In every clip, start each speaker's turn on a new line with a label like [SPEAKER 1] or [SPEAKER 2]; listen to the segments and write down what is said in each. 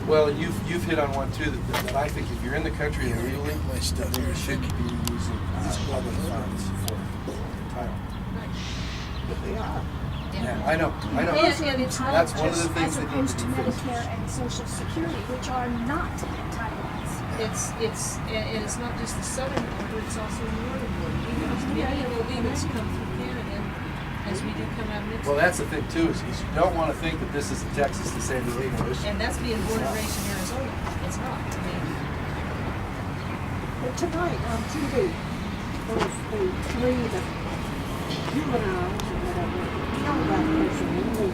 [SPEAKER 1] Well, and you've hit on one too that I think if you're in the country illegally, then you shouldn't be using public funds for title.
[SPEAKER 2] But they are.
[SPEAKER 1] Yeah, I know.
[SPEAKER 3] And it's
[SPEAKER 1] That's
[SPEAKER 3] not
[SPEAKER 1] one of the
[SPEAKER 3] just
[SPEAKER 1] things
[SPEAKER 3] as
[SPEAKER 1] that need
[SPEAKER 3] opposed
[SPEAKER 1] to
[SPEAKER 3] to
[SPEAKER 1] be fixed.
[SPEAKER 3] Medicare and Social Security, which are not entitlements.
[SPEAKER 4] It's not just the southern border, it's also the northern border. Many illegals come through Canada as we do come out of Mexico.
[SPEAKER 1] Well, that's the thing too, is you don't want to think that this is a Texas to San Diego issue.
[SPEAKER 4] And that's being born and raised in Arizona. It's not. I mean,
[SPEAKER 2] But tonight on TV, those the three that juveniles or whatever killed that person illegally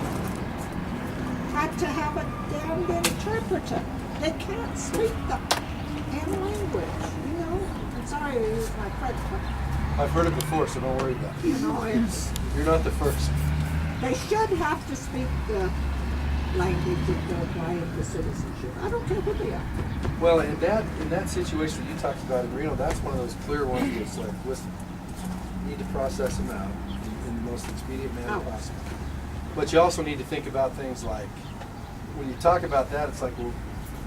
[SPEAKER 2] had to have a damned interpreter. They can't speak the damn language, you know? I'm sorry to use my French, but
[SPEAKER 1] I've heard it before, so don't worry about it.
[SPEAKER 2] you know, it's
[SPEAKER 1] You're not the first.
[SPEAKER 2] they should have to speak the language if they're applying for citizenship. I don't care who they are.
[SPEAKER 1] Well, in that situation you talked about in Reno, that's one of those clear ones where it's like, listen, you need to process them out in the most expedient manner possible. But you also need to think about things like, when you talk about that, it's like, well,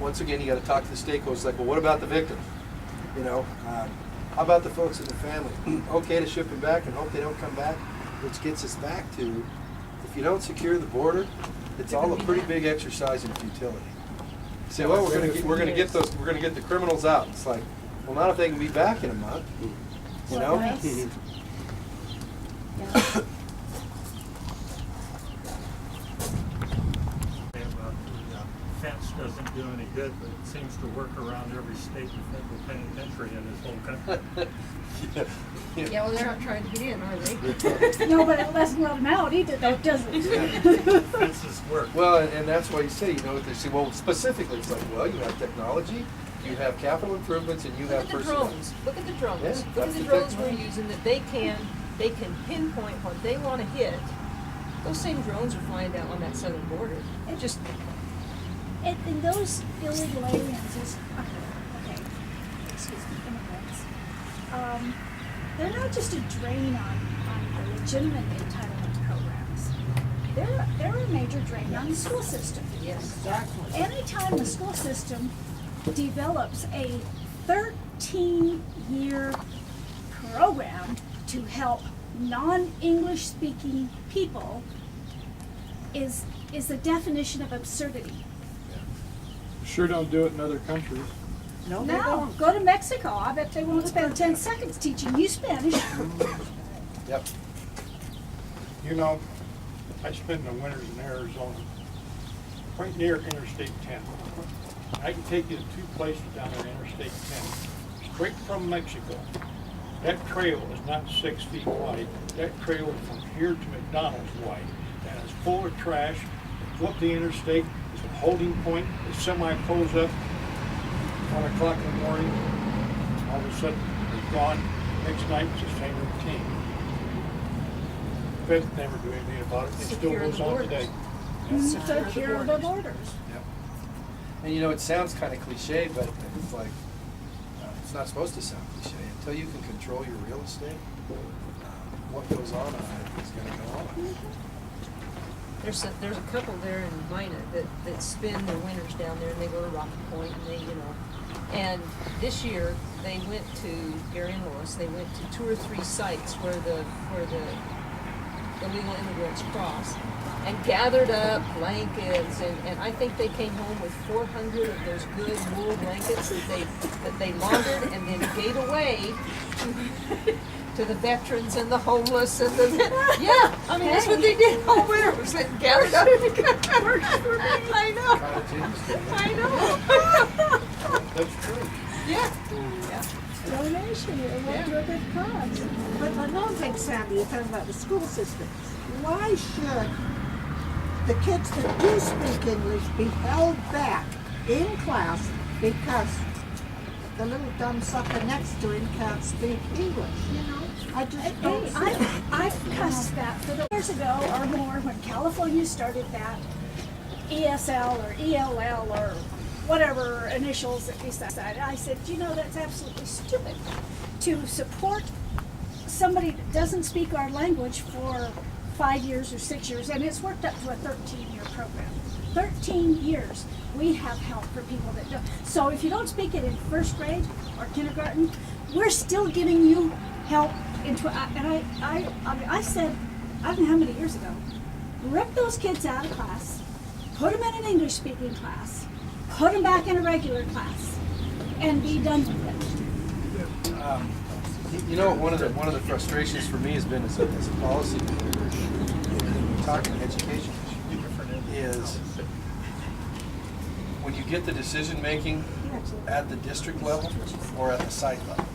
[SPEAKER 1] once again, you got to talk to the stakeholders. It's like, well, what about the victims? You know, how about the folks in the family? Okay to ship them back and hope they don't come back, which gets us back to, if you don't secure the border, it's all a pretty big exercise in futility. Say, well, we're gonna get the criminals out. It's like, well, not if they can be back in a month. You know.
[SPEAKER 3] Yes.
[SPEAKER 5] About the fence doesn't do any good, but it seems to work around every state and federal penitentiary in this whole country.
[SPEAKER 4] yeah, well, they're not trying to get in, are they?
[SPEAKER 3] No, but it doesn't let them out either, though, does it?
[SPEAKER 5] Fences work.
[SPEAKER 1] Well, and that's why you say, you know, they say, well, specifically, it's like, well, you have technology, you have capital improvements, and you
[SPEAKER 4] Look
[SPEAKER 1] have
[SPEAKER 4] at the
[SPEAKER 1] personnel.
[SPEAKER 4] drones. Look at the drones.
[SPEAKER 1] Yeah,
[SPEAKER 4] Look at
[SPEAKER 1] that's
[SPEAKER 4] the
[SPEAKER 1] the
[SPEAKER 4] drones we're
[SPEAKER 1] technology.
[SPEAKER 4] using that they can pinpoint what they want to hit. Those same drones are flying down on that southern border. It just
[SPEAKER 3] And those illegal aliens is, okay, excuse me, immigrants, they're not just a drain on the legitimate entitlement programs. They're a major drain on the school system.
[SPEAKER 4] yes.
[SPEAKER 2] Exactly.
[SPEAKER 3] Anytime the school system develops a 13-year program to help non-English speaking people is the definition of absurdity.
[SPEAKER 6] Sure don't do it in other countries.
[SPEAKER 2] No, they
[SPEAKER 3] No,
[SPEAKER 2] don't.
[SPEAKER 3] go to Mexico. I bet they won't spend 10 seconds teaching you Spanish.
[SPEAKER 1] Yep.
[SPEAKER 6] You know, I spend the winters in Arizona, right near Interstate 10. I can take you to two places down there, Interstate 10, straight from Mexico. That trail is not 6 feet wide. That trail is from here to McDonald's wide, and it's full of trash. Go up the interstate, it's a holding point. The semi pulls up, 1 o'clock in the morning. All of a sudden, it's gone. Next night, it's the same routine. Feds never do anything about it. It still
[SPEAKER 4] Secure
[SPEAKER 6] goes
[SPEAKER 4] the
[SPEAKER 6] on
[SPEAKER 4] borders.
[SPEAKER 6] today.
[SPEAKER 3] Secure the borders.
[SPEAKER 1] Yep. And you know, it sounds kind of cliche, but it's like, it's not supposed to sound cliche. Until you can control your real estate, what goes on it is going to go on.
[SPEAKER 4] There's a couple there in Mina that spend their winters down there, and they go to Rocky Point, and and this year they went to their in-laws. They went to 2 or 3 sites where the illegal immigrants cross, and gathered up blankets, and I think they came home with 400 of those good wool blankets that they laundered and then gave away to the veterans and the homeless and the that's what they did all winter. Was they gathered up. I know.
[SPEAKER 6] That's true.
[SPEAKER 4] Yeah.
[SPEAKER 3] Donation, it went to a good cause.
[SPEAKER 2] But another thing, Sandy, you're talking about the school system. Why should the kids that do speak English be held back in class because the little dumb sucker next to him can't speak English, you know? I just don't see it.
[SPEAKER 3] I've cussed that for the years ago or more when California started that ESL or ELL or whatever initials that we decided. I said, you know, that's absolutely stupid to support somebody that doesn't speak our language for 5 years or 6 years, and it's worked up to a 13-year program. 13 years, we have help for people that don't. So if you don't speak it in first grade or kindergarten, we're still giving you help into. And I said, I don't know how many years ago, rip those kids out of class, put them in an English speaking class, put them back in a regular class, and be done with it.
[SPEAKER 1] You know, one of the frustrations for me has been as a policy maker, and we're talking education is when you get the decision making at the district level or at the site level,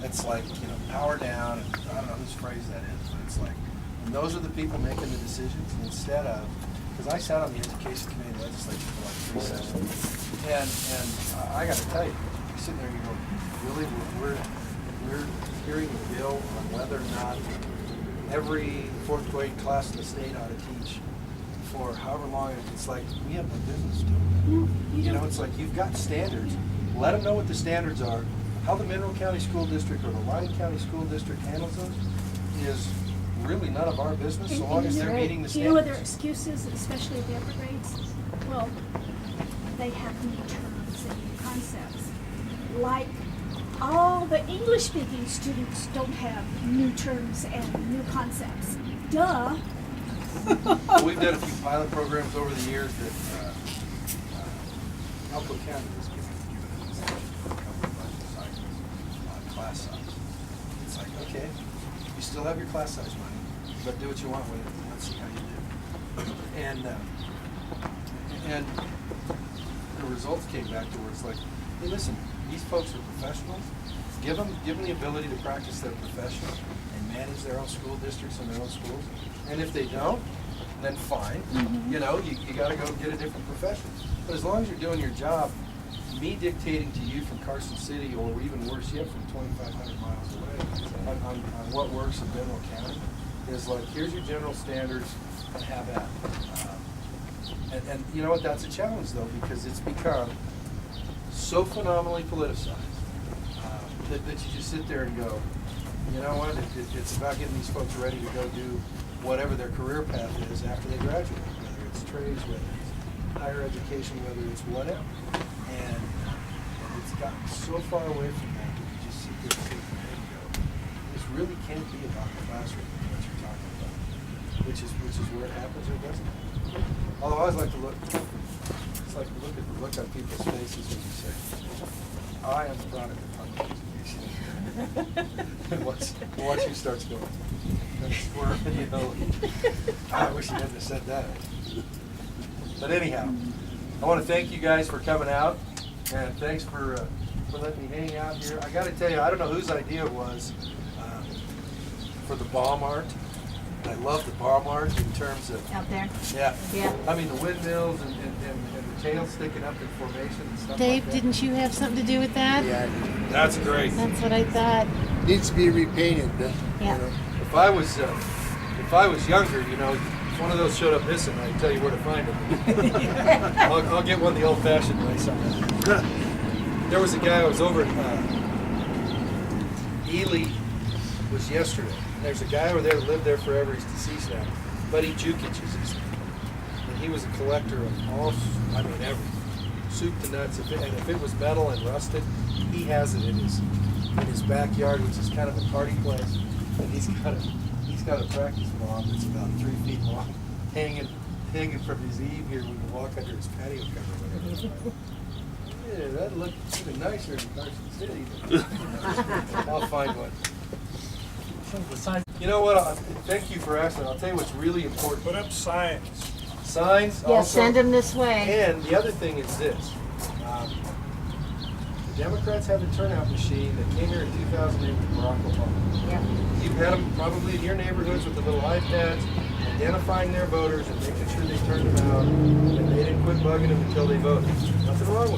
[SPEAKER 1] it's like, you know, power down. I don't know whose phrase that is, but it's like, and those are the people making the decisions instead of, because I sat on the education committee and legislature for like 3 sessions, and I got to tell you, you're sitting there and you go, really, we're hearing a bill on whether or not every 4th grade class in the state ought to teach for however long. It's like, we have no business doing that.
[SPEAKER 3] No,
[SPEAKER 1] You know, it's like, you've got standards. Let them know what the standards are. How the Mineral County School District or the Lyon County School District handles them is really none of our business, so long as they're meeting the
[SPEAKER 3] Do you know what their
[SPEAKER 1] standards.
[SPEAKER 3] excuse is, especially at the upper grades? Well, they have new terms and new concepts. Like, all the English-speaking students don't have new terms and new concepts. Duh.
[SPEAKER 1] We've done a few pilot programs over the years that Elko County has given us a couple of budget cycles on class size. It's like, okay, you still have your class size money, but do what you want with it. Let's see how you do. And the results came back to where it's like, hey, listen, these folks are professionals. Give them the ability to practice their profession and manage their own school districts and their own schools. And if they don't, then fine. You know, you got to go get a different profession. But as long as you're doing your job, me dictating to you from Carson City, or even worse yet, from 2,500 miles away, on what works in Mineral County, is like, here's your general standards and have at it. And you know what? That's a challenge though, because it's become so phenomenally politicized that you just sit there and go, you know what? It's about getting these folks ready to go do whatever their career path is after they graduate, whether it's trades, whether it's higher education, whether it's whatever. And it's gotten so far away from that that you just sit there and think and go, this really can't be about the classroom and what you're talking about, which is where it happens or doesn't happen. Although I always like to look, it's like to look at the look on people's faces when you say, I am the product of public education. And once he starts going, and squirming, you know, I wish he hadn't have said that. But anyhow, I want to thank you guys for coming out, and thanks for letting me hang out here. I got to tell you, I don't know whose idea it was for the bomb art. I love the bomb art in terms of
[SPEAKER 7] Out there?
[SPEAKER 1] yeah.
[SPEAKER 7] Yeah.
[SPEAKER 1] I mean the windmills and the tails sticking up in formation and stuff
[SPEAKER 7] Dave,
[SPEAKER 1] like that.
[SPEAKER 7] didn't you have something to do with that?
[SPEAKER 8] Yeah,
[SPEAKER 1] That's great.
[SPEAKER 7] That's what I thought.
[SPEAKER 8] needs to be repainted.
[SPEAKER 7] Yeah.
[SPEAKER 1] If I was younger, you know, if one of those showed up missing, I'd tell you where to find it. I'll get one the old-fashioned way somehow. There was a guy I was over at Ely was yesterday. There's a guy over there that lived there forever. He's deceased now. Buddy Jukic is his name. And he was a collector of all, I mean, everything. Soup to nuts. If it was metal and rusted, he has it in his backyard, which is kind of a party place. And he's got a practice bomb that's about 3 feet long, hanging from his eave here when you walk under his patio cover. Yeah, that'd look even nicer than Carson City. I'll find one. You know what? Thank you for asking. I'll tell you what's really important.
[SPEAKER 6] Put up signs.
[SPEAKER 1] Signs.
[SPEAKER 7] Yeah,
[SPEAKER 1] also,
[SPEAKER 7] send them this way.
[SPEAKER 1] And the other thing is this. The Democrats have a turnout machine that came here in 2008 with Barack Obama.
[SPEAKER 7] Yeah.
[SPEAKER 1] You've had them probably in your neighborhoods with the little iPads, identifying their voters and making sure they turned them out, and they didn't quit bugging them until they voted. Nothing wrong with it.